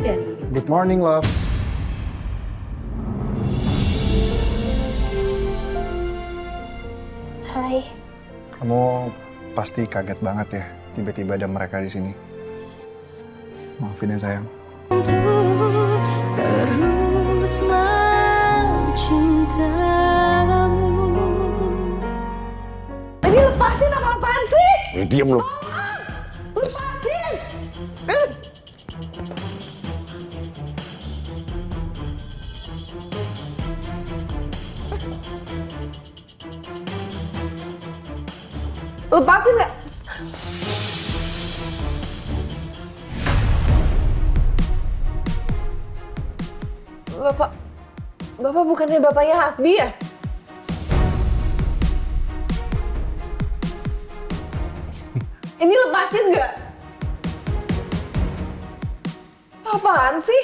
Good morning, love. Hai. Kamu pasti kaget banget ya, tiba-tiba ada mereka di sini. Maafin ya sayang. Terus mencintamu. Ini lepasin apa-apaan sih? Diam lu. Lepasin! Lepasin nggak? Bapak bukannya bapaknya Hasbi ya? Ini lepasin nggak? Apaan sih?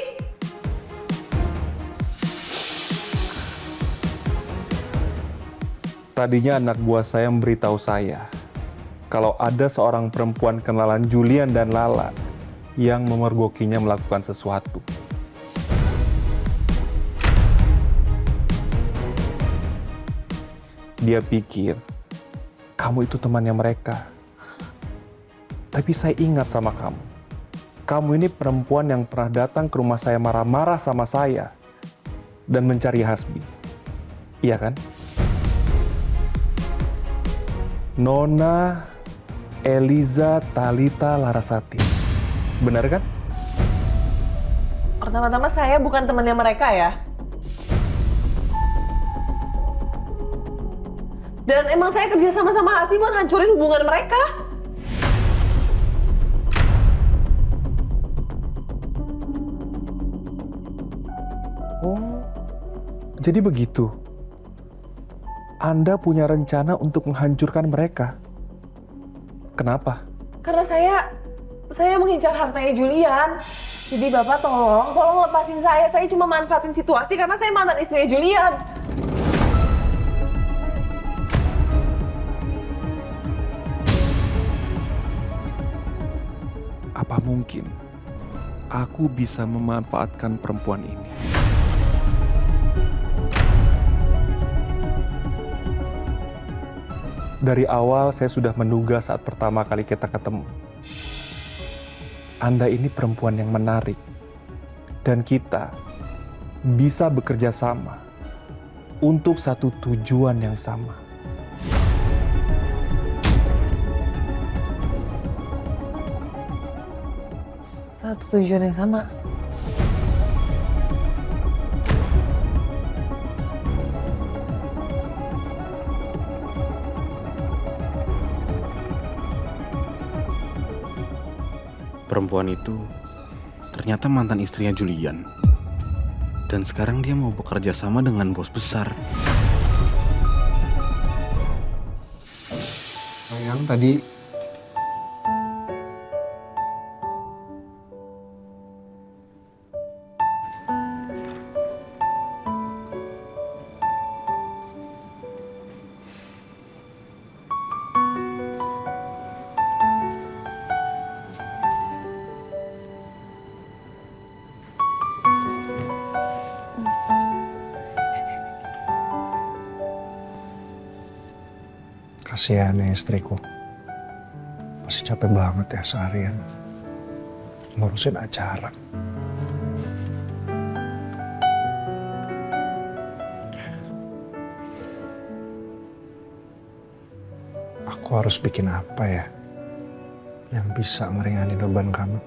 Tadinya anak buah saya memberitahu saya kalau ada seorang perempuan kenalan Julian dan Lala yang memergokinya melakukan sesuatu. Dia pikir kamu itu temannya mereka. Tapi saya ingat sama kamu. Kamu ini perempuan yang pernah datang ke rumah saya marah-marah sama saya dan mencari Hasbi. Iya kan? Nona Eliza Talita Larasati. Benar kan? Pertama-tama saya bukan temannya mereka ya. Dan emang saya kerja sama Hasbi buat hancurin hubungan mereka. Oh, jadi begitu. Anda punya rencana untuk menghancurkan mereka. Kenapa? Karena saya mengincar hartanya Julian. Jadi Bapak tolong lepasin saya. Saya cuma manfaatin situasi karena saya mantan istrinya Julian. Apa mungkin aku bisa memanfaatkan perempuan ini? Dari awal saya sudah menduga saat pertama kali kita ketemu. Anda ini perempuan yang menarik. Dan kita bisa bekerja sama untuk satu tujuan yang sama. Satu tujuan yang sama. Perempuan itu ternyata mantan istrinya Julian. Dan sekarang dia mau bekerja sama dengan bos besar. Sayang, tadi kasihan ya istriku. Pasti capek banget ya seharian ngurusin acara. Aku harus bikin apa ya yang bisa meringankan beban kamu?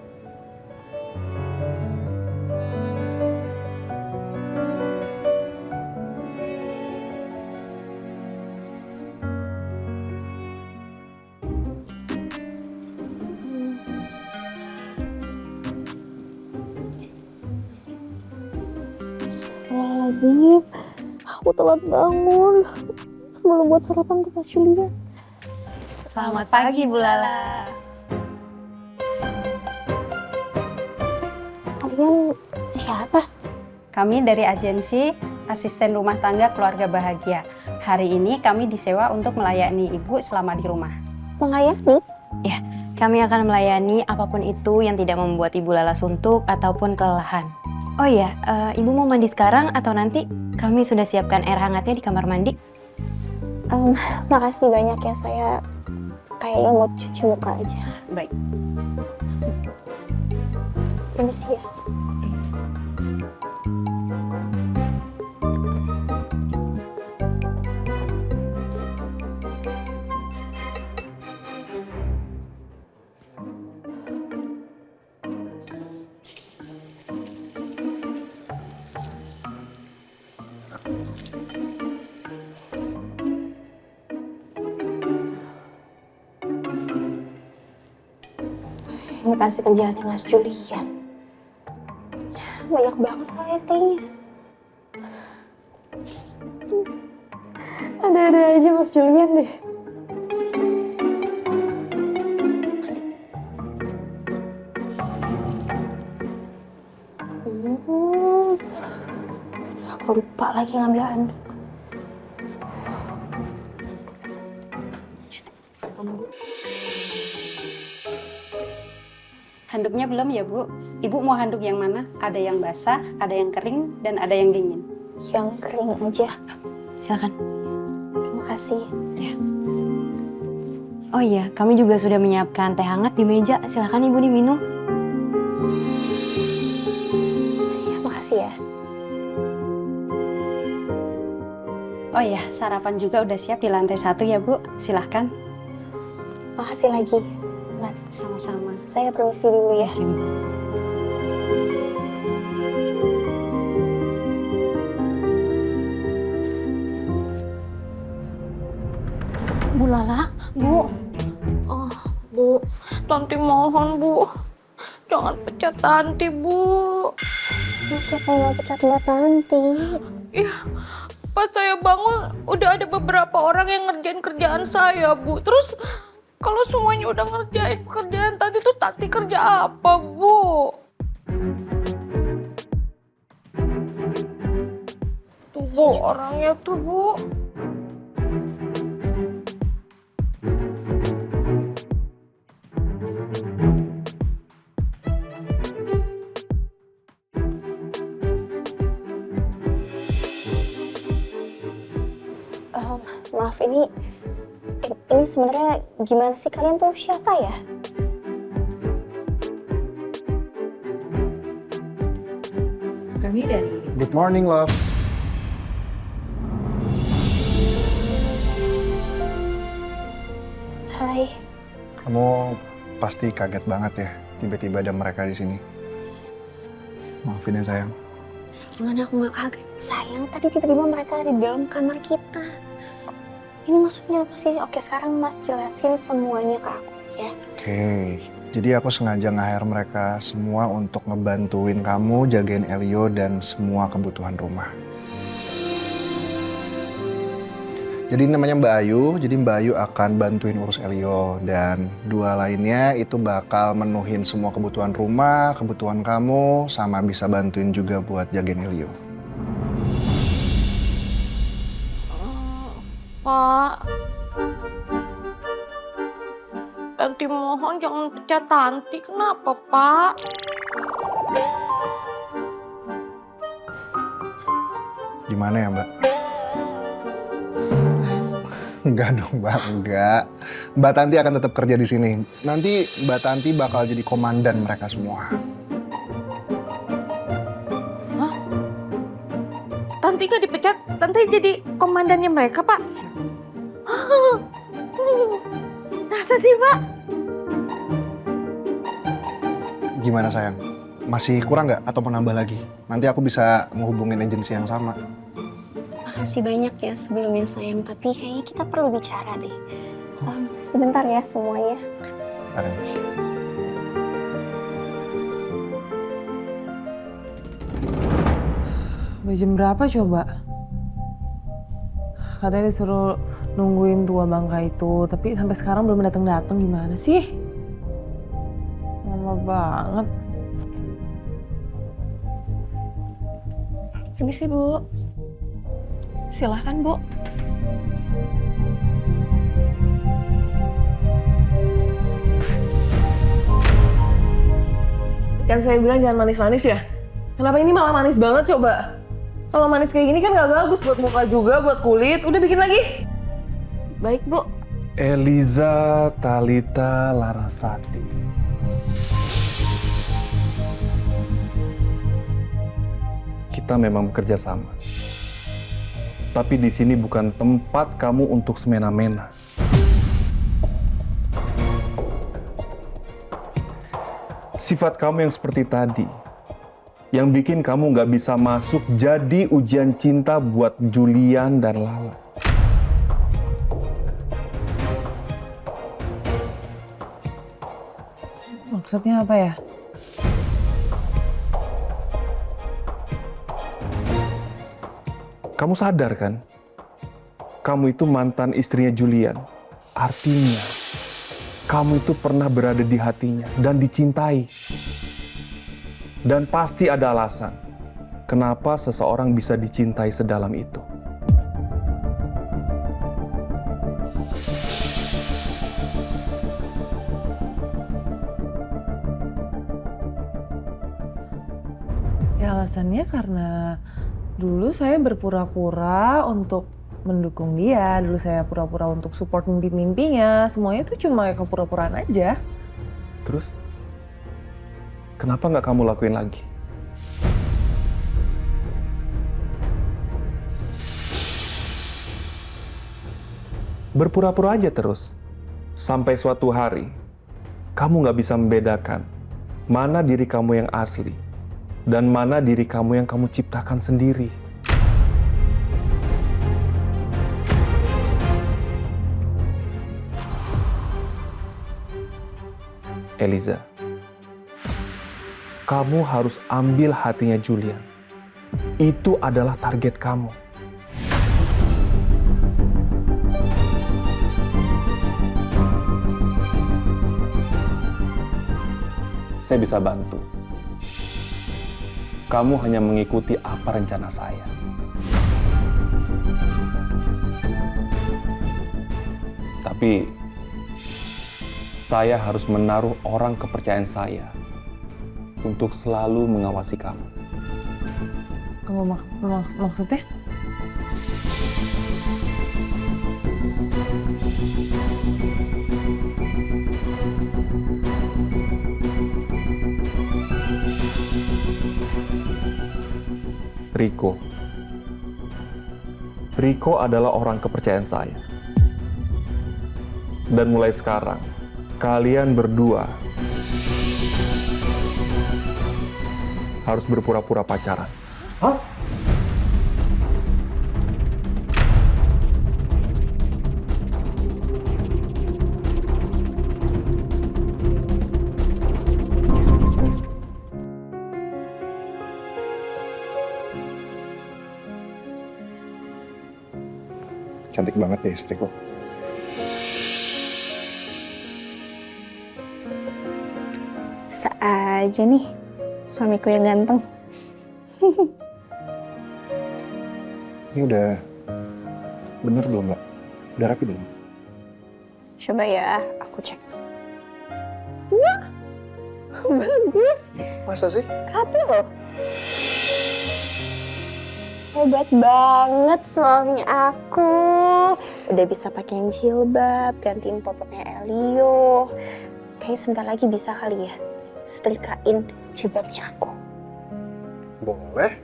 Astagfirullahaladzim, aku telat bangun. Belum buat sarapan untuk Mas Julian. Selamat pagi, Bu Lala. Kalian siapa? Kami dari agensi Asisten Rumah Tangga Keluarga Bahagia. Hari ini kami disewa untuk melayani Ibu selama di rumah. Melayani? Ya, Kami akan melayani apapun itu yang tidak membuat Ibu Lala suntuk ataupun kelelahan. Oh iya, Ibu mau mandi sekarang atau nanti? Kami sudah siapkan air hangatnya di kamar mandi. Makasih banyak ya, saya kayaknya mau cuci muka aja. Baik. Permisi ya. Ini pasti kerjaannya Mas Julian. Banyak banget KRT-nya. Ada-ada aja Mas Julian deh. Aku lupa lagi ngambil handuk. Handuknya belum ya, Bu? Ibu mau handuk yang mana? Ada yang basah, ada yang kering, dan ada yang dingin. Yang kering aja. Silakan. Terima kasih. Oh iya, kami juga sudah menyiapkan teh hangat di meja. Silakan Ibu diminum. Ya, makasih ya. Oh iya, sarapan juga udah siap di lantai 1 ya, Bu. Silahkan. Makasih lagi. Mbak, Sama-sama. saya permisi dulu ya. Bu Lala, Bu. Oh, Bu. Tanti mohon, Bu. Jangan pecat Tanti, Bu. Ini siapa yang mau pecat Mbak Tanti? Iya, pas saya bangun udah ada beberapa orang yang ngerjain kerjaan saya, Bu. Terus kalau semuanya udah ngerjain pekerjaan tadi tuh Tanti kerja apa, Bu? Bu, orangnya tuh, Bu. Maaf, ini sebenarnya gimana sih, kalian tuh siapa ya? Kami dari... Good morning, love. Hai. Kamu pasti kaget banget ya, tiba-tiba ada mereka di sini. Maafin ya sayang. Gimana aku nggak kaget? Sayang, tadi tiba-tiba mereka ada di dalam kamar kita. Ini maksudnya apa sih? Oke, sekarang Mas jelasin semuanya ke aku ya. Oke, jadi aku sengaja nge-hire mereka semua untuk ngebantuin kamu jagain Elio dan semua kebutuhan rumah. Jadi namanya Mbak Ayu, jadi Mbak Ayu akan bantuin urus Elio dan dua lainnya itu bakal menuhin semua kebutuhan rumah, kebutuhan kamu, sama bisa bantuin juga buat jagain Elio. Pak, Tanti mohon jangan pecat Tanti. Kenapa, Pak? Gimana ya Mbak? Enggak dong Mbak, enggak. Mbak Tanti akan tetap kerja di sini. Nanti Mbak Tanti bakal jadi komandan mereka semua. Hah? Tanti gak dipecat? Tanti jadi komandannya mereka, Pak? Masa sih, Pak? Gimana sayang? Masih kurang nggak atau mau nambah lagi? Nanti aku bisa menghubungin agensi yang sama. Makasih banyak ya sebelumnya sayang, tapi kayaknya kita perlu bicara deh. Sebentar ya semuanya. Ada. Udah jam berapa coba? Katanya disuruh nungguin tua bangka itu, tapi sampai sekarang belum datang-datang. Gimana sih? Lama banget. Permisi Bu. Silahkan Bu. Kan saya bilang jangan manis-manis ya. Kenapa ini malah manis banget coba? Kalau manis kayak gini kan nggak bagus buat muka juga, buat kulit. Udah bikin lagi. Baik, Bu. Eliza Thalita Larasati. Kita memang bekerja sama. Tapi di sini bukan tempat kamu untuk semena-mena. Sifat kamu yang seperti tadi, yang bikin kamu nggak bisa masuk jadi ujian cinta buat Julian dan Lala. Maksudnya apa ya? Kamu sadar kan? Kamu itu mantan istrinya Julian. Artinya, kamu itu pernah berada di hatinya dan dicintai. Dan pasti ada alasan kenapa seseorang bisa dicintai sedalam itu. Ya alasannya karena dulu saya berpura-pura untuk mendukung dia. Dulu saya pura-pura untuk support mimpi-mimpinya. Semuanya tuh cuma kepura-puraan aja. Terus, kenapa nggak kamu lakuin lagi? Berpura-pura aja terus. Sampai suatu hari, kamu nggak bisa membedakan mana diri kamu yang asli dan mana diri kamu yang kamu ciptakan sendiri. Eliza, kamu harus ambil hatinya Julian. Itu adalah target kamu. Saya bisa bantu. Kamu hanya mengikuti apa rencana saya. Tapi saya harus menaruh orang kepercayaan saya untuk selalu mengawasi kamu. Tunggu, maksudnya? Rico. Rico adalah orang kepercayaan saya. Dan mulai sekarang, kalian berdua harus berpura-pura pacaran. Hah? Cantik banget ya istriku. Bisa aja nih suamiku yang ganteng. Ini udah bener belum, Mbak? Udah rapi belum? Coba ya, aku cek. Wah, bagus. Masa sih? Rapi loh. Hebat banget suami aku. Udah bisa pakai jilbab, gantiin popoknya Elio. Kayaknya sebentar lagi bisa kali ya setrikain jilbabnya aku. Boleh.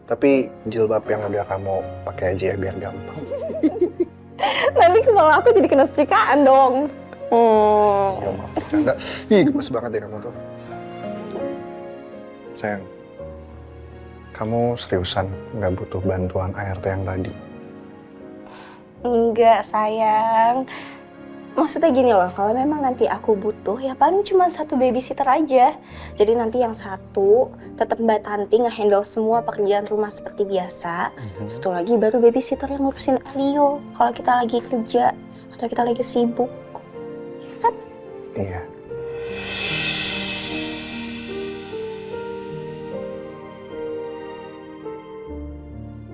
Tapi jilbab yang udah kamu pakai aja ya biar gampang. Nanti kepala aku jadi kena setrikaan dong. Ya maaf, bercanda. Ih, gemes banget deh kamu tuh. Sayang, kamu seriusan nggak butuh bantuan ART yang tadi? Enggak sayang. Maksudnya gini loh, kalau memang nanti aku butuh ya paling cuma satu babysitter aja. Jadi nanti yang satu tetap Mbak Tanti nge-handle semua pekerjaan rumah seperti biasa. Satu lagi baru babysitter yang ngurusin Elio kalau kita lagi kerja atau kita lagi sibuk. Kan? Iya.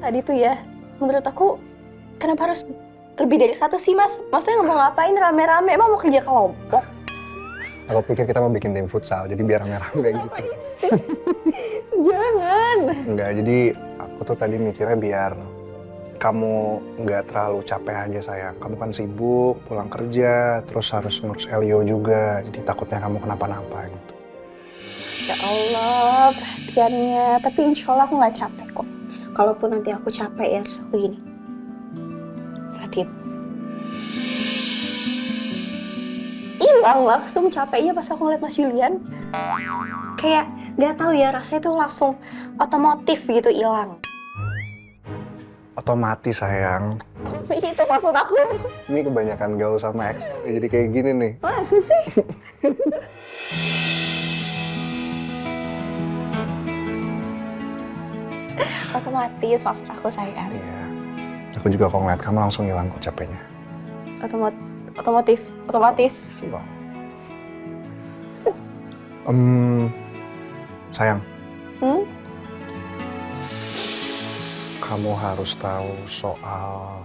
Tadi tuh ya, menurut aku kenapa harus lebih dari satu sih mas? Maksudnya nggak mau ngapain rame-rame, emang mau kerja kelompok? Aku pikir kita mau bikin tim futsal, jadi biar rame-rame gitu. Sih. Jangan. Enggak, jadi aku tuh tadi mikirnya biar kamu nggak terlalu capek aja sayang. Kamu kan sibuk, pulang kerja, terus harus ngurus Elio juga. Jadi takutnya kamu kenapa-napa gitu. Ya Allah, perhatiannya. Tapi insya Allah aku nggak capek kok. Kalaupun nanti aku capek ya, terus aku gini. Perhatiin. Hilang langsung capeknya pas aku ngeliat Mas Julian. Kayak nggak tahu ya, rasanya tuh langsung otomotif gitu hilang. Otomatis sayang. Itu maksud aku. Ini kebanyakan gaul sama ex, jadi kayak gini nih. Masa sih? Otomatis maksud aku sayang. Iya. Aku juga kalau ngeliat kamu langsung hilang kok capeknya. Otomatis. Wow. Sayang. Kamu harus tahu soal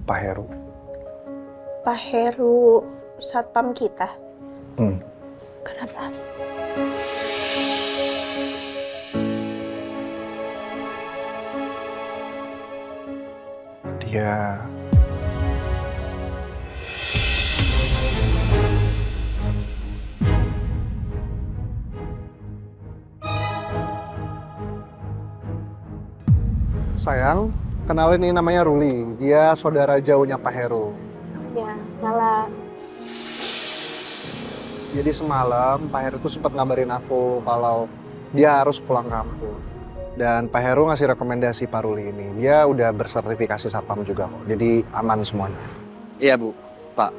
Pak Heru. Pak Heru, satpam kita. Kenapa? Dia sayang, kenalin ini namanya Ruli. Dia saudara jauhnya Pak Heru. Ya, malah. Jadi semalam Pak Heru tuh sempat ngabarin aku kalau dia harus pulang kampung. Dan Pak Heru ngasih rekomendasi Pak Ruli ini. Dia udah bersertifikasi satpam juga kok. Jadi aman semuanya. Iya Bu, Pak.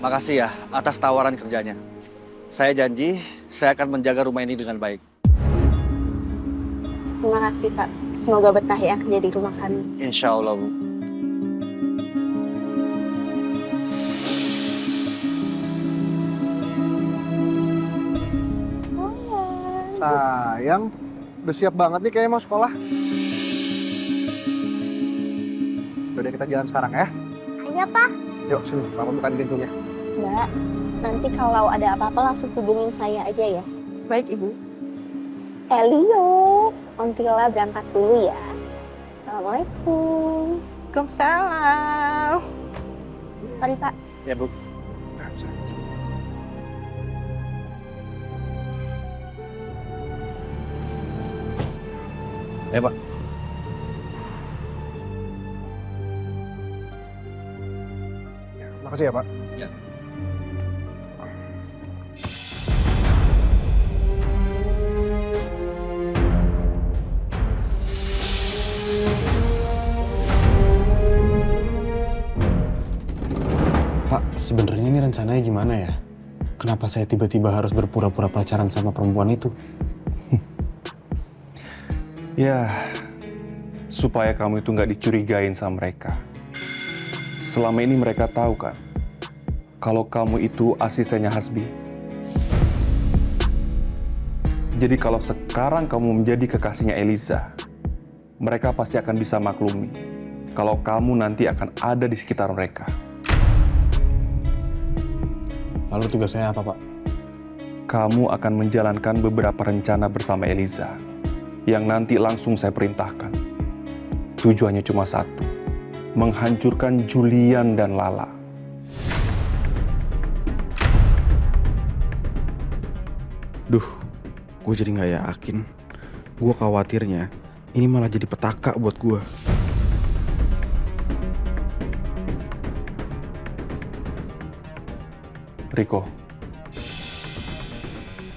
Makasih ya atas tawaran kerjanya. Saya janji, saya akan menjaga rumah ini dengan baik. Terima kasih Pak. Semoga betah ya kerja di rumah kami. Insya Allah Bu. Sayang, udah siap banget nih kayaknya mau sekolah. Udah kita jalan sekarang ya. Ayo Pak. Yuk sini, Papa bukain pintunya. Mbak, nanti kalau ada apa-apa langsung hubungin saya aja ya. Baik, Ibu. Elio, Ontila berangkat dulu ya. Assalamualaikum. Waalaikumsalam. Mari Pak. Ya Bu. Ya Pak. Makasih ya Pak. Ya. Pak, sebenarnya ini rencananya gimana ya? Kenapa saya tiba-tiba harus berpura-pura pacaran sama perempuan itu? Ya, supaya kamu itu nggak dicurigain sama mereka. Selama ini mereka tahu kan, kalau kamu itu asistennya Hasbi. Jadi kalau sekarang kamu menjadi kekasihnya Eliza, mereka pasti akan bisa maklumi kalau kamu nanti akan ada di sekitar mereka. Lalu tugas saya apa, Pak? Kamu akan menjalankan beberapa rencana bersama Eliza yang nanti langsung saya perintahkan. Tujuannya cuma satu, menghancurkan Julian dan Lala. Duh, gue jadi nggak yakin. Gue khawatirnya ini malah jadi petaka buat gue. Riko,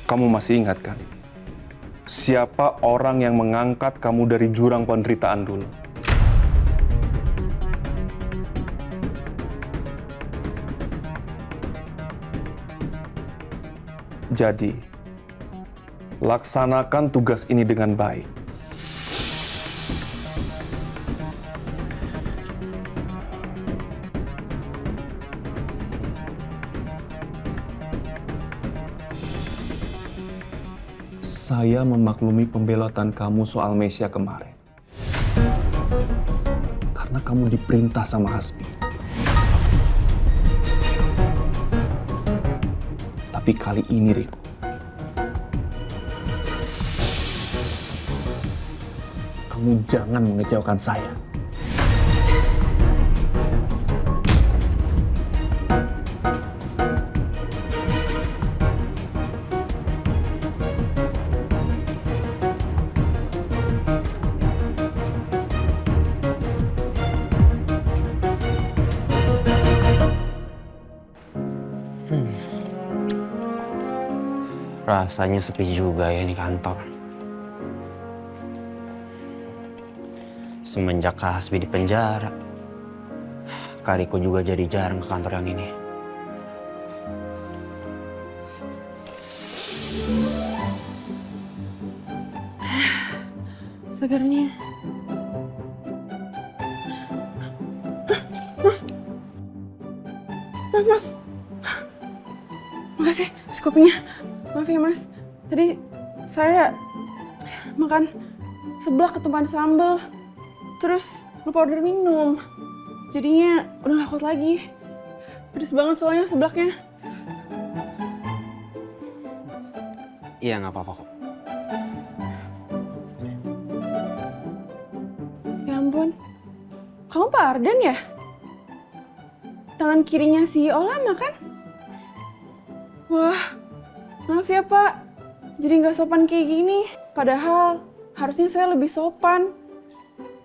kamu masih ingat kan? Siapa orang yang mengangkat kamu dari jurang penderitaan dulu? Jadi, laksanakan tugas ini dengan baik. Saya memaklumi pembelotan kamu soal Mesya kemarin. Karena kamu diperintah sama Hasbi. Tapi kali ini, Riko, kamu jangan mengecewakan saya. Rasanya sepi juga ya di kantor. Semenjak Kak Hasbi di penjara, Kak Riko juga jadi jarang ke kantor yang ini. Segarnya. Maaf mas. Makasih es kopinya. Maaf ya mas, tadi saya makan seblak ketumpahan sambal, terus lupa order minum. Jadinya udah gak kuat lagi. Pedes banget soalnya seblaknya. Iya nggak apa-apa kok. Ya ampun, kamu Pak Ardan ya? Tangan kirinya si Olama kan? Wah, maaf ya Pak, jadi nggak sopan kayak gini. Padahal harusnya saya lebih sopan.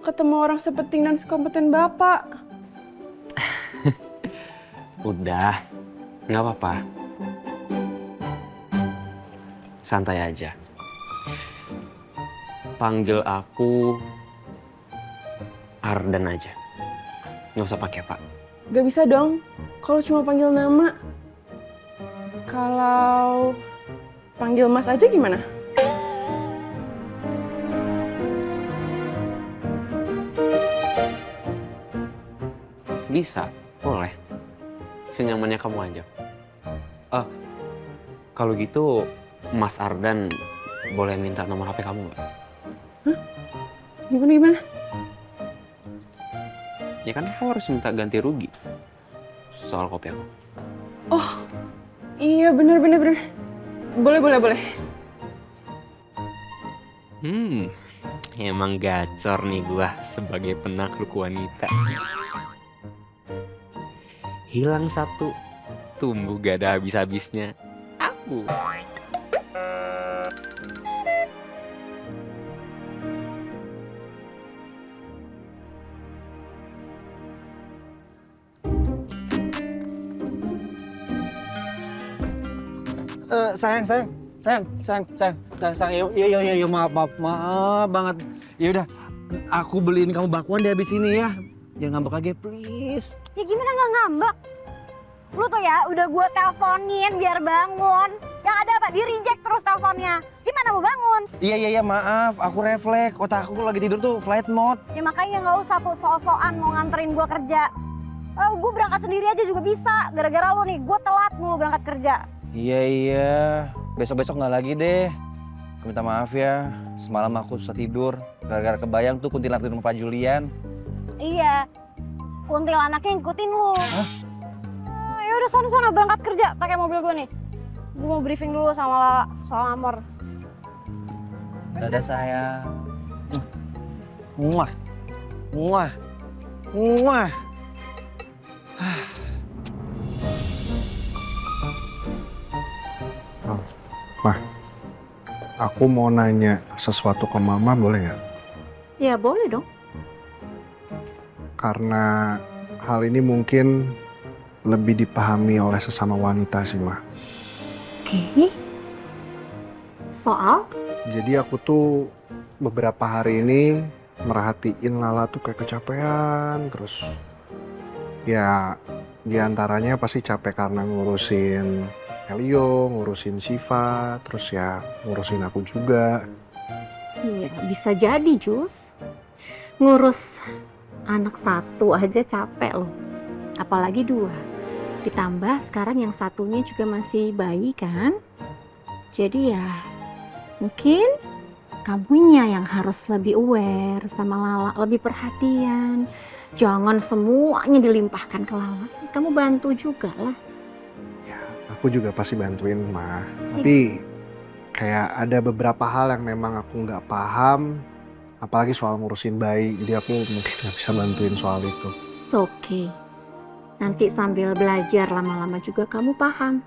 Ketemu orang sepenting dan sekompeten Bapak. Udah, nggak apa-apa. Santai aja. Panggil aku Ardan aja. Nggak usah pakai Pak. Gak bisa dong, kalau cuma panggil nama. Kalau panggil Mas aja gimana? Bisa, boleh. Senyamannya kamu aja. Kalau gitu Mas Ardan boleh minta nomor HP kamu nggak? Hah? Gimana? Ya kan aku harus minta ganti rugi soal kopi aku. Oh, iya bener. Boleh. Emang gacor nih gua sebagai penakluk wanita. Hilang satu, tumbuh gak ada habis-habisnya. Aku. Sayang. Iya, maaf banget. Ya udah, aku beliin kamu bakwan deh habis ini ya. Jangan ngambek lagi, please. Ya gimana nggak ngambek? Lu tuh ya udah gue teleponin biar bangun. Yang ada apa? Di reject terus teleponnya. Gimana mau bangun? Iya, maaf. Aku refleks. Otak aku lagi tidur tuh flight mode. Ya makanya nggak usah tuh so-soan mau nganterin gue kerja. Gue berangkat sendiri aja juga bisa. Gara-gara lu nih, gue telat mulu berangkat kerja. Iya. Besok-besok nggak lagi deh. Aku minta maaf ya. Semalam aku susah tidur. Gara-gara kebayang tuh kuntilanak di rumah Pak Julian. Iya, kuntilanaknya ngikutin lu. Hah? Ya udah sana berangkat kerja pakai mobil gue nih. Gue mau briefing dulu sama Lala soal Amor. Dadah sayang. Muah. Mah, aku mau nanya sesuatu ke Mama boleh nggak? Ya boleh dong. Karena hal ini mungkin lebih dipahami oleh sesama wanita sih, Mah. Oke. Soal? Jadi aku tuh beberapa hari ini merhatiin Lala tuh kayak kecapean terus. Ya, diantaranya pasti capek karena ngurusin Elio, ngurusin Siva, terus ya ngurusin aku juga. Iya, bisa jadi, Jus. Ngurus anak satu aja capek loh. Apalagi dua. Ditambah sekarang yang satunya juga masih bayi kan. Jadi ya mungkin kamunya yang harus lebih aware sama Lala, lebih perhatian. Jangan semuanya dilimpahkan ke Lala. Kamu bantu juga lah. Aku juga pasti bantuin, Ma. Tapi kayak ada beberapa hal yang memang aku nggak paham, apalagi soal ngurusin bayi. Jadi aku mungkin nggak bisa bantuin soal itu. It's okay. Nanti sambil belajar lama-lama juga kamu paham.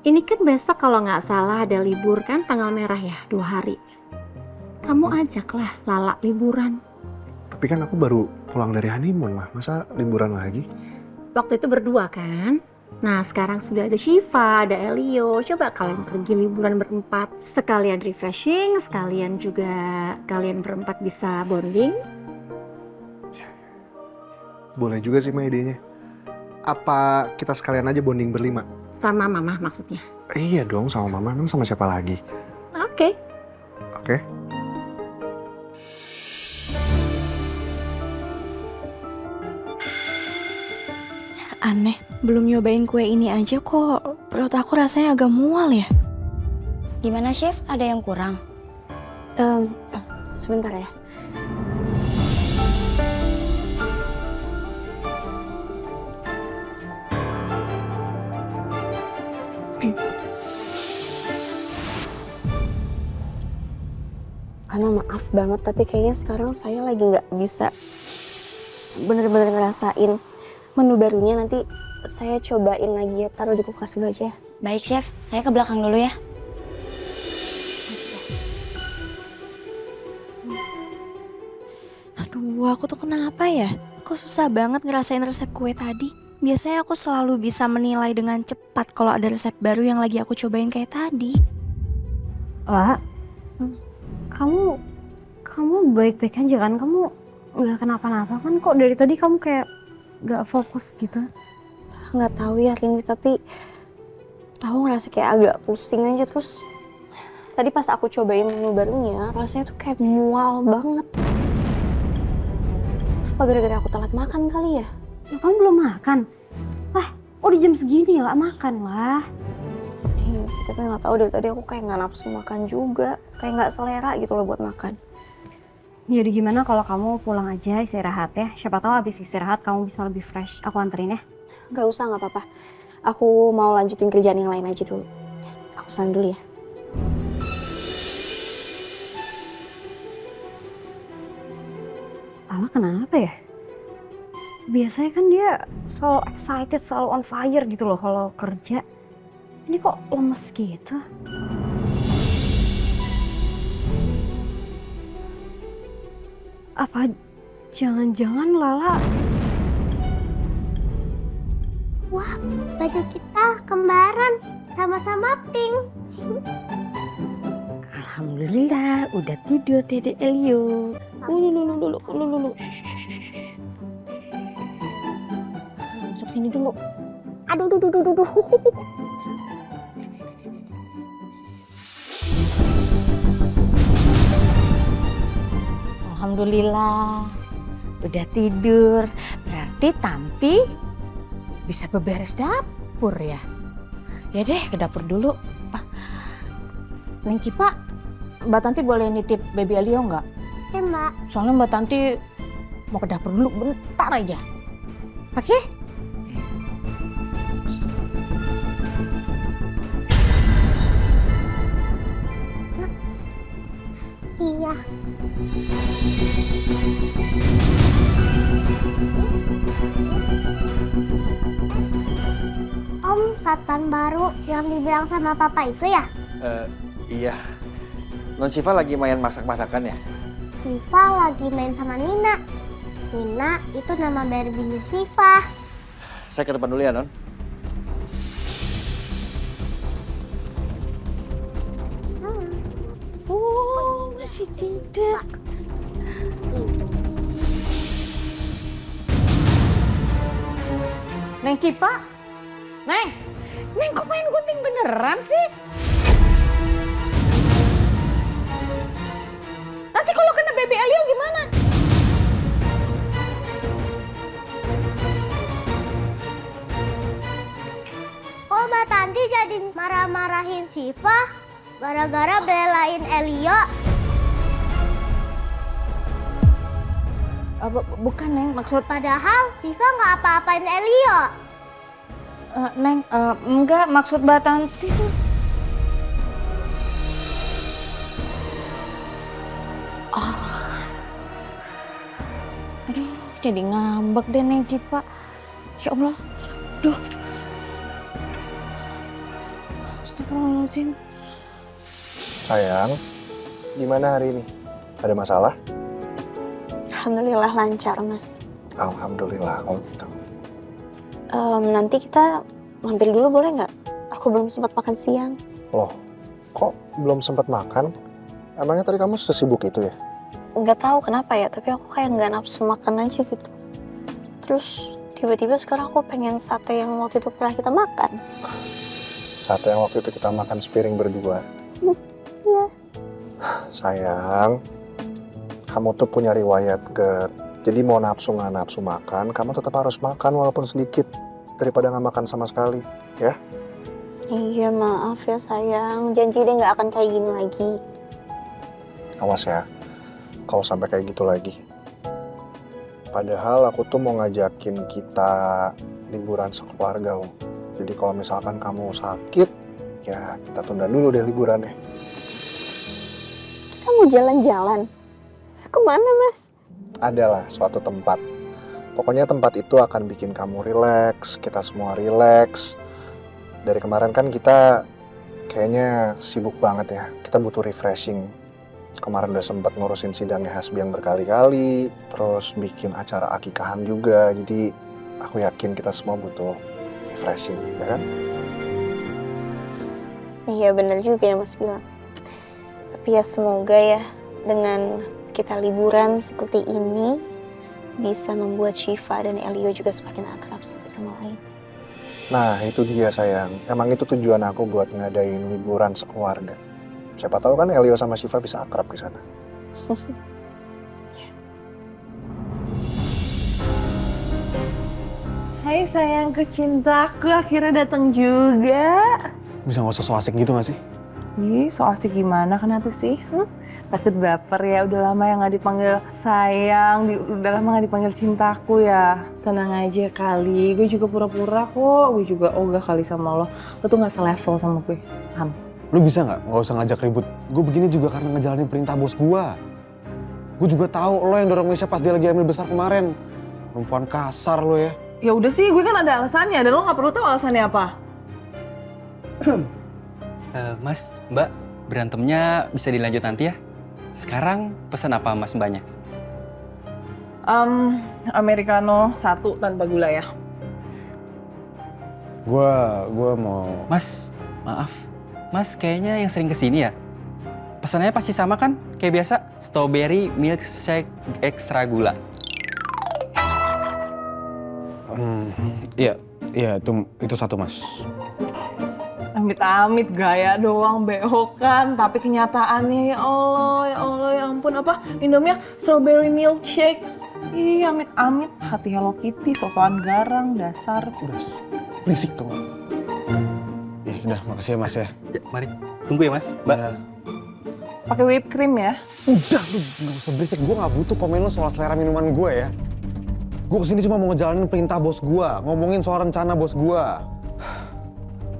Ini kan besok kalau nggak salah ada libur kan tanggal merah ya, 2 hari. Kamu ajaklah Lala liburan. Tapi kan aku baru pulang dari honeymoon, Ma. Masa liburan lagi? Waktu itu berdua kan? Nah sekarang sudah ada Shiva, ada Elio. Coba kalian pergi liburan berempat. Sekalian refreshing, sekalian juga kalian berempat bisa bonding. Boleh juga sih, Ma, idenya. Apa kita sekalian aja bonding berlima? Sama mama maksudnya. Iya dong, sama Mama. Emang sama siapa lagi? Oke. Oke. Aneh, belum nyobain kue ini aja kok perut aku rasanya agak mual ya. Gimana chef? Ada yang kurang? Sebentar ya. Ana maaf banget tapi kayaknya sekarang saya lagi nggak bisa bener-bener ngerasain menu barunya. Nanti saya cobain lagi ya, taruh di kulkas dulu aja ya. Baik chef, saya ke belakang dulu ya. Aduh, aku tuh kenapa ya? Kok susah banget ngerasain resep kue tadi? Biasanya aku selalu bisa menilai dengan cepat kalau ada resep baru yang lagi aku cobain kayak tadi. Wah, kamu baik-baik aja kan? Kamu nggak kenapa-napa kan? Kok dari tadi kamu kayak nggak fokus gitu? Nggak tahu ya Rini, tapi aku ngerasa kayak agak pusing aja. Terus tadi pas aku cobain menu barunya, rasanya tuh kayak mual banget. Apa gara-gara aku telat makan kali ya? Kamu belum makan? Udah jam segini lah, makan lah. Iya sih, tapi nggak tahu dari tadi aku kayak nggak nafsu makan juga, kayak nggak selera gitu loh buat makan. Jadi gimana kalau kamu pulang aja istirahat ya? Siapa tahu habis istirahat kamu bisa lebih fresh. Aku anterin ya. Nggak usah, nggak apa-apa. Aku mau lanjutin kerjaan yang lain aja dulu. Aku salam dulu ya. Lala kenapa ya? Biasanya kan dia selalu excited, selalu on fire gitu loh kalau kerja. Ini kok lemes gitu? Apa jangan-jangan Lala... Wah, baju kita kembaran, sama-sama pink. Alhamdulillah, udah tidur Dede Elio. Lulu. Masuk sini dulu. Aduh. Alhamdulillah, udah tidur. Berarti Tanti bisa beberes dapur ya. Ya deh, ke dapur dulu. Neng Cipa, Mbak Tanti boleh nitip baby Elio nggak? Ya Mbak. Soalnya Mbak Tanti mau ke dapur dulu bentar aja. Oke? Iya. Om, satpam baru yang dibilang sama papa itu ya? Iya. Non Siva lagi main masak-masakan ya? Siva lagi main sama Nina. Nina itu nama babynya Siva. Saya ke depan dulu ya, Non. Oh, masih tidur. Neng Cipa? Neng kok main gunting beneran sih? Nanti kalau kena baby Elio gimana? Oh, Mbak Tanti jadi marah-marahin Siva gara-gara belain Elio. Bukan Neng, maksud... Padahal Siva nggak apa-apain Elio. Neng, enggak maksud Mbak Tanti tuh. Aduh, jadi ngambek deh Neng Cipa. Ya Allah, aduh. Astagfirullahaladzim. Sayang, gimana hari ini? Ada masalah? Alhamdulillah lancar, Mas. Alhamdulillah kalau gitu. Nanti kita mampir dulu boleh nggak? Aku belum sempat makan siang. Loh, kok belum sempat makan? Emangnya tadi kamu sesibuk itu ya? Nggak tahu kenapa ya, tapi aku kayak nggak nafsu makan aja gitu. Terus tiba-tiba sekarang aku pengen sate yang waktu itu pernah kita makan. Sate yang waktu itu kita makan sepiring berdua. Iya. Sayang, kamu tuh punya riwayat GERD. Jadi mau nafsu nggak nafsu makan, kamu tetap harus makan walaupun sedikit. Daripada nggak makan sama sekali, ya? Iya maaf ya sayang, janji deh nggak akan kayak gini lagi. Awas ya, kalau sampai kayak gitu lagi. Padahal aku tuh mau ngajakin kita liburan sekeluarga loh. Jadi kalau misalkan kamu sakit, ya kita tunda dulu deh liburannya. Kita mau jalan-jalan. Kemana Mas? Adalah suatu tempat. Pokoknya tempat itu akan bikin kamu rileks, kita semua rileks. Dari kemarin kan kita kayaknya sibuk banget ya. Kita butuh refreshing. Kemarin udah sempat ngurusin sidangnya Hasbiang berkali-kali, terus bikin acara akikahan juga. Jadi aku yakin kita semua butuh refreshing, ya kan? Iya bener juga ya Mas bilang. Tapi ya semoga ya dengan kita liburan seperti ini bisa membuat Syifa dan Elio juga semakin akrab satu sama lain. Nah itu dia sayang, emang itu tujuan aku buat ngadain liburan sekeluarga. Siapa tahu kan Elio sama Syifa bisa akrab di sana. Hai sayangku cintaku, akhirnya datang juga. Bisa nggak usah so asik gitu nggak sih? Ih, so asik gimana? Kenapa sih? Takut baper ya, udah lama ya nggak dipanggil sayang, udah lama nggak dipanggil cintaku ya. Tenang aja kali, gue juga pura-pura kok, gue juga ogah kali sama lo. Lo tuh nggak selevel sama gue, paham? Lu bisa nggak usah ngajak ribut. Gue begini juga karena ngejalanin perintah bos gue. Gue juga tahu lo yang dorong Mesya pas dia lagi hamil besar kemarin. Perempuan kasar lo ya. Ya udah sih, gue kan ada alasannya dan lo nggak perlu tahu alasannya apa. Mas, Mbak, berantemnya bisa dilanjut nanti ya. Sekarang pesan apa Mas Mbaknya? Americano 1 tanpa gula ya. Gue mau... Mas, maaf. Mas kayaknya yang sering kesini ya? Pesannya pasti sama kan? Kayak biasa, strawberry milkshake ekstra gula. Iya itu satu Mas. Amit-amit gaya doang behokan, tapi kenyataannya ya Allah, ya ampun apa minumnya strawberry milkshake. Ih, amit-amit hati Hello Kitty, sosokan garang, dasar. Udah berisik tuh. Ya udah, makasih ya Mas ya. Ya, mari, tunggu ya Mas, Mbak. Ya. Pakai whipped cream ya. Udah, lu gak usah berisik. Gue gak butuh komen lu soal selera minuman gue ya. Gue kesini cuma mau ngejalanin perintah bos gue, ngomongin soal rencana bos gue.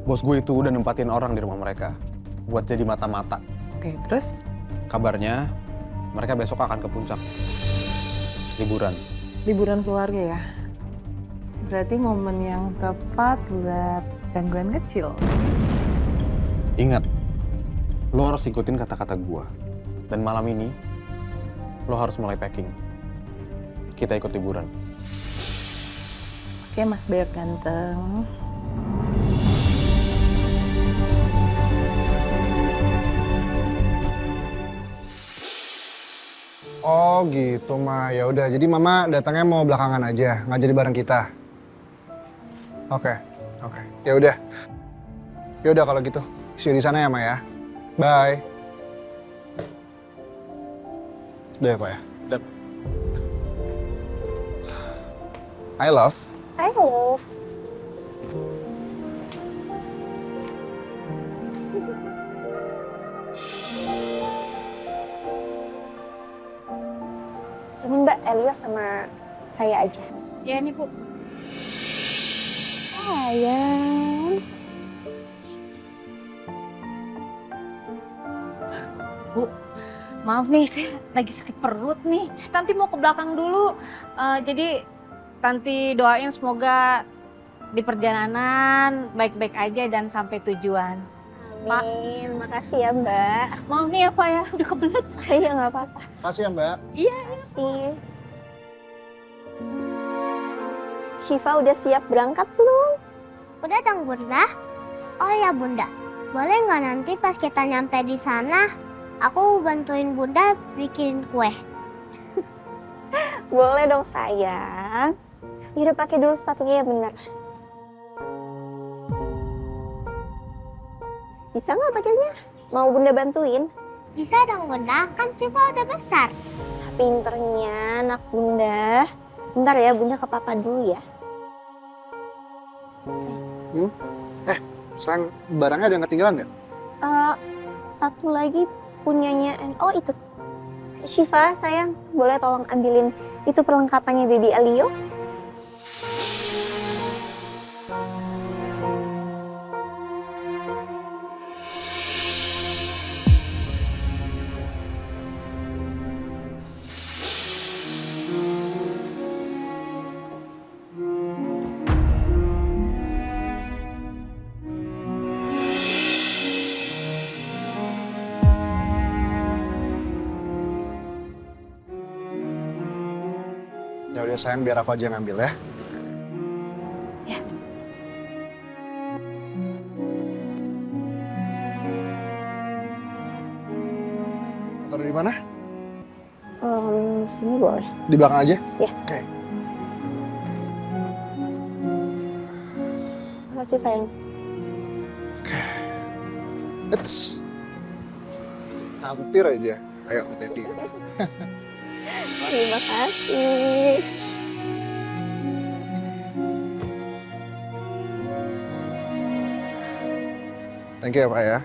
Bos gue itu udah nempatin orang di rumah mereka buat jadi mata-mata. Oke, terus? Kabarnya mereka besok akan ke puncak. Liburan. Liburan keluarga ya. Berarti momen yang tepat buat gangguan kecil. Ingat, lo harus ikutin kata-kata gue. Dan malam ini, lo harus mulai packing. Kita ikut liburan. Oke, Mas Beok ganteng. Oh gitu Ma, ya udah. Jadi Mama datangnya mau belakangan aja, nggak jadi bareng kita. Oke. Ya udah. Ya udah kalau gitu. See you di sana ya Ma ya. Bye. Udah ya Pak ya. Udah. I love. Hi Wolf. Sini Mbak, Elio sama saya aja. Ya ini Bu. Sayang. Bu, maaf nih, saya lagi sakit perut nih. Tanti mau ke belakang dulu. Jadi Tanti doain semoga di perjalanan baik-baik aja dan sampai tujuan. Pak. Amin, makasih ya Mbak. Maaf nih ya Pak ya, udah kebelet. Iya nggak apa-apa. Makasih ya Mbak. Iya. Makasih. Syifa udah siap berangkat belum? Udah dong Bunda. Oh ya Bunda, boleh nggak nanti pas kita nyampe di sana, aku bantuin Bunda bikin kue? Boleh dong sayang. Yaudah pakai dulu sepatunya ya bener. Bisa nggak pakainya? Mau Bunda bantuin? Bisa dong Bunda, kan Syifa udah besar. Pinternya anak Bunda. Bentar ya, Bunda ke papa dulu ya. Sayang, barangnya ada yang ketinggalan nggak? Satu lagi punyanya, oh itu. Syifa sayang, boleh tolong ambilin itu perlengkapannya baby Elio? Ya udah sayang, biar aku aja yang ngambil ya. Ya. Taruh di mana? Di sini boleh. Di belakang aja? Ya. Oke. Makasih sayang. Eits. Hampir aja. Ayo, hati-hati. Terima kasih. Thank you ya Pak ya.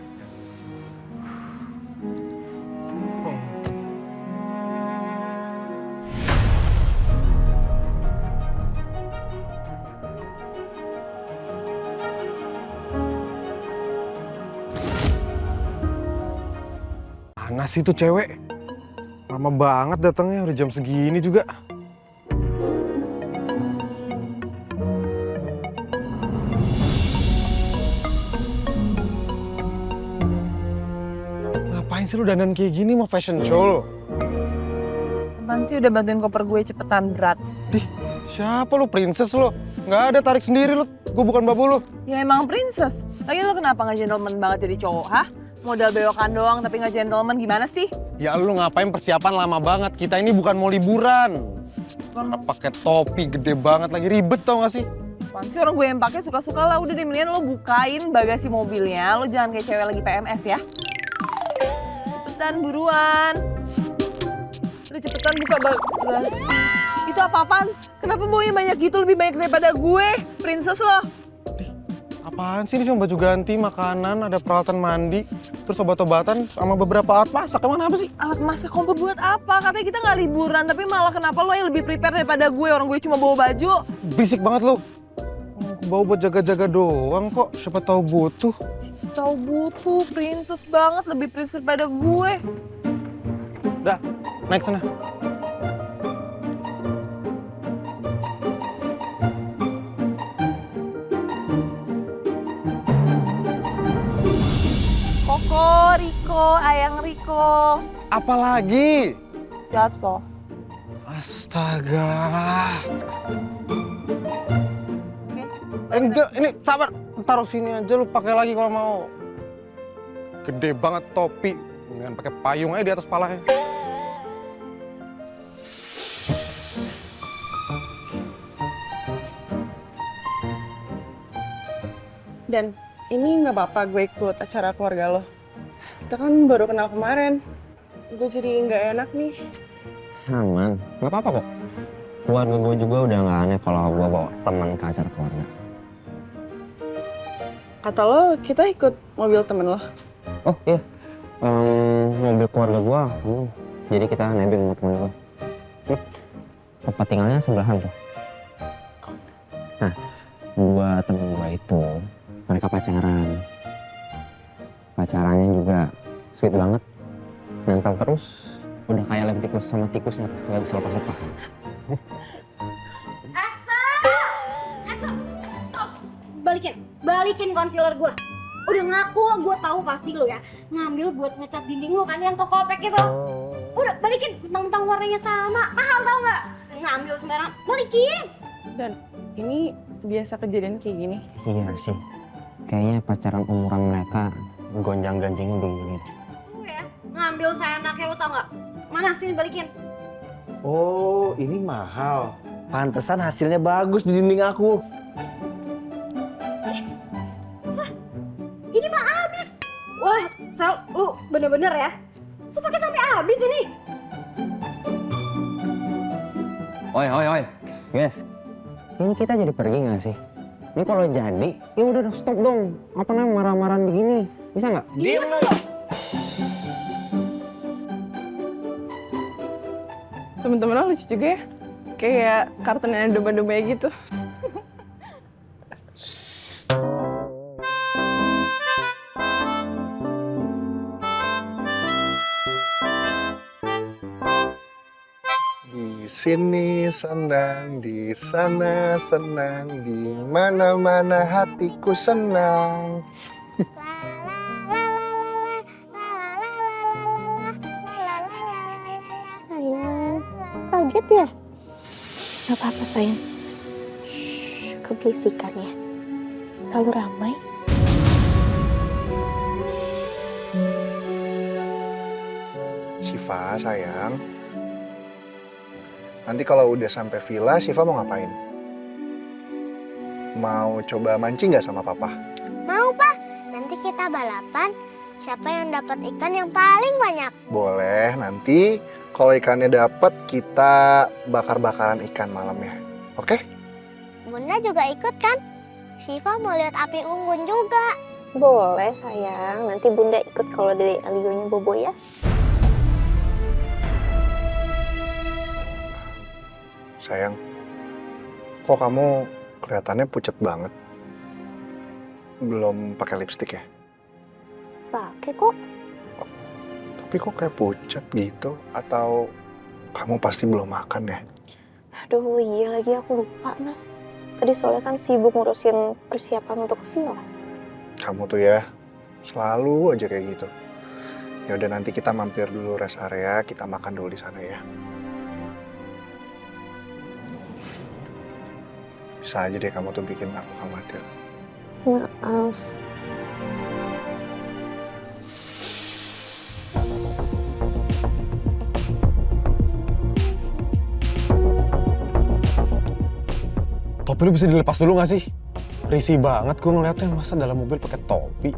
Mana sih tuh cewek? Lama banget datangnya, udah jam segini juga. Ngapain sih lu dandan kayak gini, mau fashion show lo? Apaan sih udah bantuin koper gue cepetan berat? Siapa lu, princess lo? Nggak ada, tarik sendiri lu, gue bukan babu lu. Ya emang princess. Lagi lo kenapa nggak gentleman banget jadi cowok, hah? Modal bewokan doang tapi nggak gentleman gimana sih? Ya lu ngapain persiapan lama banget, kita ini bukan mau liburan. Karena pakai topi gede banget lagi, ribet tau gak sih? Apaan sih, orang gue yang pakai suka-suka lah. Udah deh, mendingan lo bukain bagasi mobilnya. Lo jangan kayak cewek lagi PMS ya. Cepetan, buruan. Udah cepetan buka bagasi. Itu apa-apaan? Kenapa baunya banyak gitu, lebih banyak daripada gue? Princess lo. Apaan sih, ini cuma baju ganti, makanan, ada peralatan mandi, terus obat-obatan, sama beberapa alat masak. Emang apa sih? Alat masak kompor buat apa? Katanya kita nggak liburan, tapi malah kenapa lo yang lebih prepare daripada gue? Orang gue cuma bawa baju. Berisik banget lo. Aku bawa buat jaga-jaga doang kok, siapa tahu butuh. Tahu butuh, princess banget, lebih princess daripada gue. Udah, naik sana. Koko, Riko, Ayang Riko. Apalagi? Jatuh. Astaga. Enggak, ini sabar. Taruh sini aja, lu pakai lagi kalau mau. Gede banget topi. Mendingan pakai payung aja di atas palanya. Dan ini nggak apa-apa gue ikut acara keluarga lo. Kita kan baru kenal kemarin. Gue jadi nggak enak nih. Aman, nggak apa-apa kok. Keluarga gue juga udah nggak aneh kalau gue bawa teman ke acara keluarga. Kata lo, kita ikut mobil temen lo. Oh iya, mobil keluarga gue, jadi kita nebeng sama temen gue. Tempat tinggalnya sebelahan tuh. Nah, dua temen gue itu, mereka pacaran. Pacarannya juga sweet banget. nempel terus, udah kayak lem tikus sama tikusnya tuh, nggak bisa lepas-lepas. Axel, stop. Balikin concealer gue. Udah ngaku, gue tahu pasti lo ya ngambil buat ngecat dinding lo kan yang tokopek itu. Udah balikin, mentang-mentang warnanya sama, mahal tau nggak? Ngambil sembarang, balikin. Dan ini biasa kejadian kayak gini. Iya sih, kayaknya pacaran umuran mereka gonjang-ganjingnya begini. Lu ya, ngambil seenaknya lo tau nggak? Mana sini balikin. Oh, ini mahal. Pantesan hasilnya bagus di dinding aku. Ini mah habis. Wah, Sal, lu bener-bener ya. Lu pakai sampai habis ini. Oi. Yes. Ini kita jadi pergi nggak sih? Ini kalau jadi, ya udah stop dong. Apa namanya marah-marahan begini? Bisa nggak? Diam lo. Temen-temen lo lucu juga ya. Kayak kartun yang ada domba-domba gitu. Di sini senang, di sana senang, di mana-mana hatiku senang. Sayang, kaget ya? Gak apa-apa sayang. Shh, keberisikan ya. Terlalu ramai. Syifa, sayang. Nanti kalau udah sampai villa, Syifa mau ngapain? Mau coba mancing nggak sama papa? Mau, Pak. Nanti kita balapan. Siapa yang dapat ikan yang paling banyak? Boleh, nanti kalau ikannya dapet, kita bakar-bakaran ikan malamnya. Oke? Bunda juga ikut kan? Syifa mau lihat api unggun juga. Boleh sayang, nanti bunda ikut kalau dari Alionya Bobo ya. Sayang, kok kamu kelihatannya pucet banget? Belum pakai lipstik ya? Pakai kok. Tapi kok kayak pucet gitu? Atau kamu pasti belum makan ya? Aduh iya lagi aku lupa mas. Tadi soalnya kan sibuk ngurusin persiapan untuk ke villa. Kamu tuh ya, selalu aja kayak gitu. Ya udah nanti kita mampir dulu rest area, kita makan dulu di sana ya. Bisa aja deh kamu tuh bikin aku khawatir. Maaf. Topi lu bisa dilepas dulu gak sih? Risih banget gue ngeliatnya, masa dalam mobil pakai topi.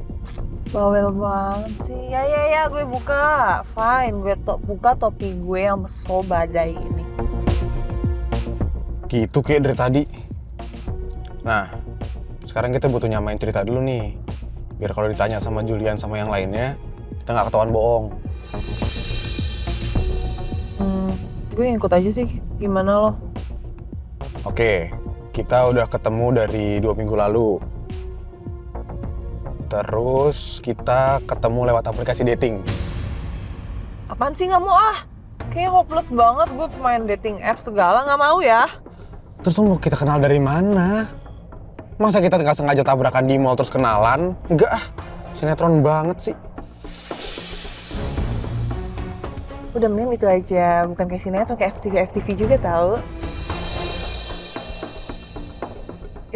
Bawel banget sih. Ya, gue buka. Fine, gue buka topi gue yang so badai ini. Gitu kayak dari tadi. Nah, sekarang kita butuh nyamain cerita dulu nih. Biar kalau ditanya sama Julian sama yang lainnya, kita nggak ketahuan bohong. Gue ikut aja sih. Gimana lo? Oke, kita udah ketemu dari 2 minggu lalu. Terus kita ketemu lewat aplikasi dating. Apaan sih nggak mau ah? Kayaknya hopeless banget gue pemain dating app segala, nggak mau ya. Terus lu mau kita kenal dari mana? Masa kita nggak sengaja tabrakan di mall terus kenalan? Enggak ah, sinetron banget sih. Udah mending itu aja, bukan kayak sinetron, kayak FTV juga tahu.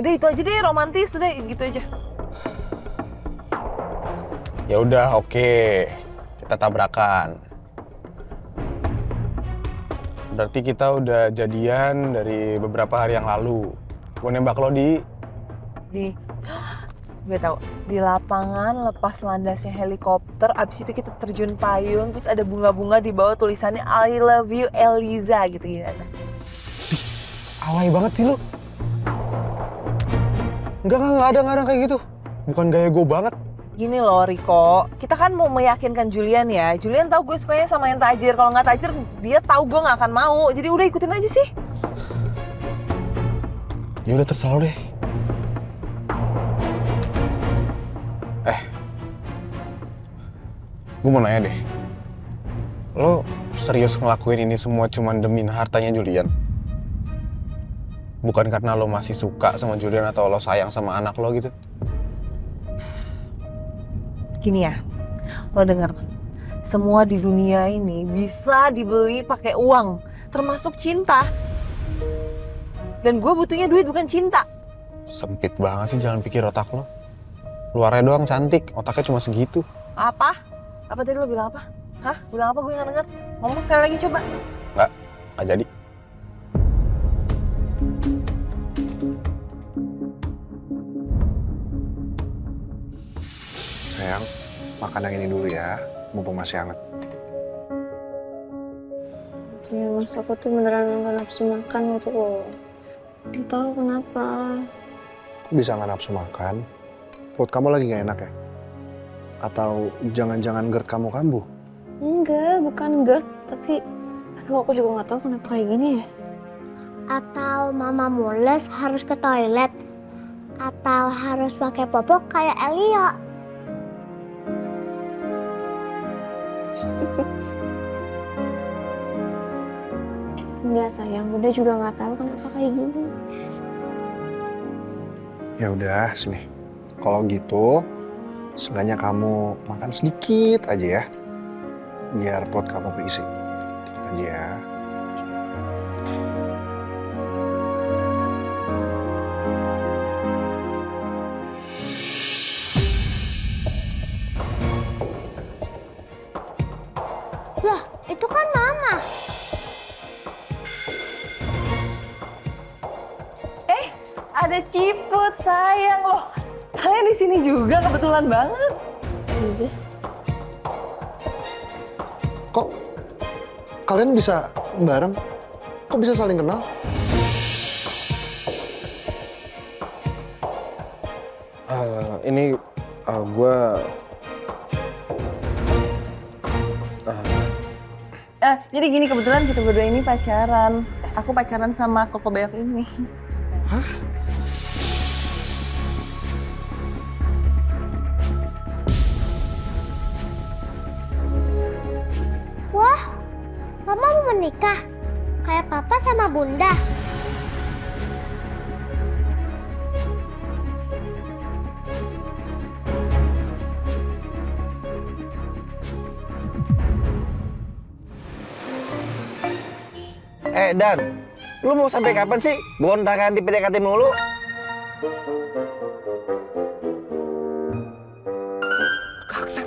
Udah itu aja deh, romantis udah gitu aja. Ya udah, oke. Kita tabrakan. Berarti kita udah jadian dari beberapa hari yang lalu. Gue nembak lo di Gue tahu, di lapangan lepas landasnya helikopter, abis itu kita terjun payung, terus ada bunga-bunga di bawah tulisannya I love you Eliza gitu gimana? alay banget sih lo. Enggak ada kayak gitu. Bukan gaya gue banget. Gini loh Riko, kita kan mau meyakinkan Julian ya. Julian tahu gue sukanya sama yang tajir. Kalau nggak tajir, dia tahu gue nggak akan mau. Jadi udah ikutin aja sih. Ya udah terserah lo deh. Gue mau nanya deh. Lo serius ngelakuin ini semua cuman demi hartanya Julian? Bukan karena lo masih suka sama Julian atau lo sayang sama anak lo gitu? Gini ya, lo denger. Semua di dunia ini bisa dibeli pakai uang, termasuk cinta. Dan gue butuhnya duit bukan cinta. Sempit banget sih jalan pikir otak lo. Luarnya doang cantik, otaknya cuma segitu. Apa? Apa tadi lo bilang apa? Hah? Bilang apa gue nggak denger? Ngomong sekali lagi coba. Nggak jadi. Sayang, makan yang ini dulu ya, mumpung masih hangat. Ya mas, aku tuh beneran gak nafsu makan gitu loh. Gak tau kenapa. Kok bisa nggak nafsu makan? Perut kamu lagi nggak enak ya? Atau jangan-jangan GERD kamu kambuh? Enggak, bukan GERD, tapi aduh aku juga gak tahu kenapa kayak gini ya. Atau mama mules harus ke toilet? Atau harus pakai popok kayak Elio? Enggak sayang, Bunda juga gak tahu kenapa kayak gini. Ya udah, sini. Kalau gitu, seenggaknya kamu makan sedikit aja ya. Biar perut kamu keisi. Dikit aja ya. Lah, itu kan mama. Ada Ciput, sayang loh. Kalian di sini juga, kebetulan banget. Iya. Kok kalian bisa bareng? Kok bisa saling kenal? Ini gue... Jadi gini, kebetulan kita berdua ini pacaran. Aku pacaran sama Koko Beok ini. Hah? Wah, mama mau menikah. Kayak papa sama bunda. Dan, lu mau sampai kapan sih gonta-ganti PDKT mulu? Kaksan.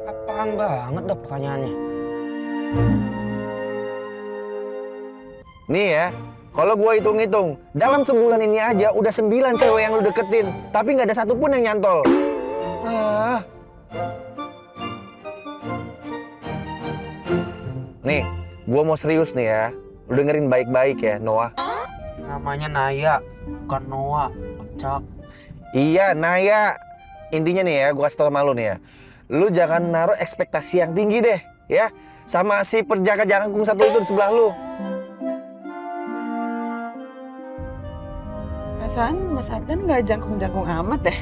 Apaan banget dah pertanyaannya. Nih ya, kalau gua hitung-hitung, dalam sebulan ini aja udah 9 cewek yang lu deketin, tapi nggak ada satupun yang nyantol. Nih, gua mau serius nih ya. Lu dengerin baik-baik ya, Noah. Namanya Naya, bukan Noah. Cak. Iya, Naya. Intinya nih ya, gua kasih tau sama lu nih ya. Lu jangan naruh ekspektasi yang tinggi deh, ya. Sama si perjaka jangkung satu itu di sebelah lu. Perasaan Mas Ardan gak jangkung-jangkung amat deh.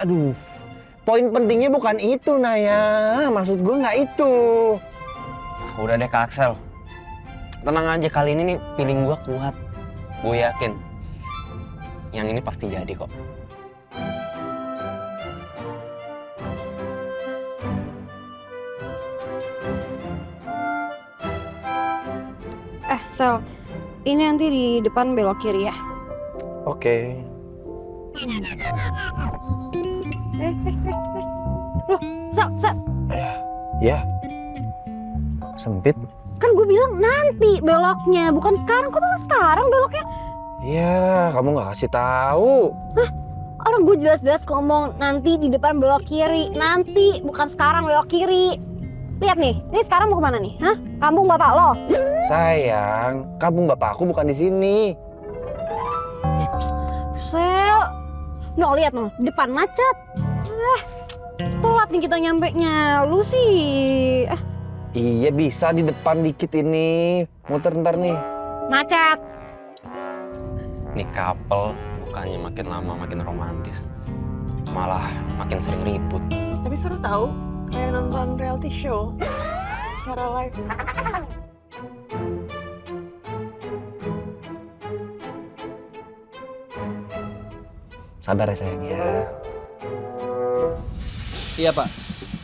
Aduh, poin pentingnya bukan itu, Naya. Maksud gua nggak itu. Udah deh Kak Axel. Tenang aja, kali ini nih feeling gua kuat. Gue yakin yang ini pasti jadi kok. Sel, ini nanti di depan belok kiri ya. Oke. Loh, Sel. Ya. Sempit. Kan gue bilang nanti beloknya, bukan sekarang. Kok malah sekarang beloknya? Ya, kamu nggak kasih tahu. Hah? Orang gue jelas-jelas ngomong nanti di depan belok kiri. Nanti, bukan sekarang belok kiri. Lihat nih, ini sekarang mau kemana nih? Hah? Kampung bapak lo? Sayang, kampung bapakku bukan di sini. Sel, no lihat no, di depan macet. Telat nih kita nyampe-nya. Lu sih. Iya bisa di depan dikit ini. Muter ntar nih. Macet. Nih couple bukannya makin lama makin romantis. Malah makin sering ribut. Tapi seru tahu, Kayak nonton reality show secara live. Sabar ya sayang ya. Iya Pak,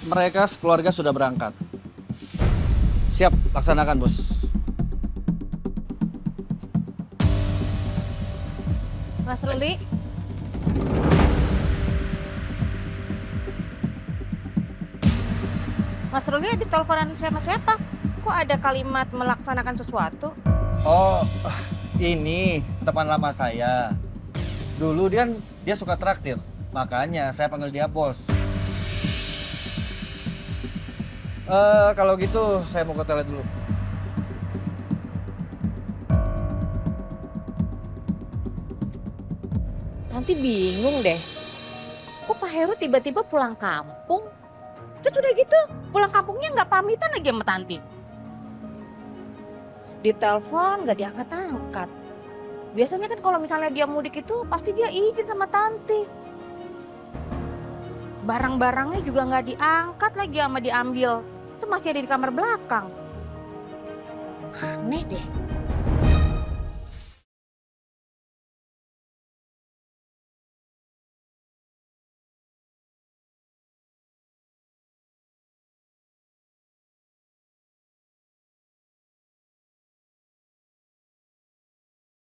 mereka sekeluarga sudah berangkat. Siap, laksanakan bos. Mas Ruli. Mas Ruli habis teleponan sama siapa? Kok ada kalimat melaksanakan sesuatu? Oh, ini teman lama saya. Dulu dia suka traktir, makanya saya panggil dia bos. Kalau gitu saya mau ke toilet dulu. Tanti bingung deh. Kok Pak Heru tiba-tiba pulang kampung? Terus udah gitu, pulang kampungnya nggak pamitan lagi sama Tanti. Ditelepon nggak diangkat-angkat. Biasanya kan kalau misalnya dia mudik itu pasti dia izin sama Tanti. Barang-barangnya juga nggak diangkat lagi sama diambil. Itu masih ada di kamar belakang. Aneh deh.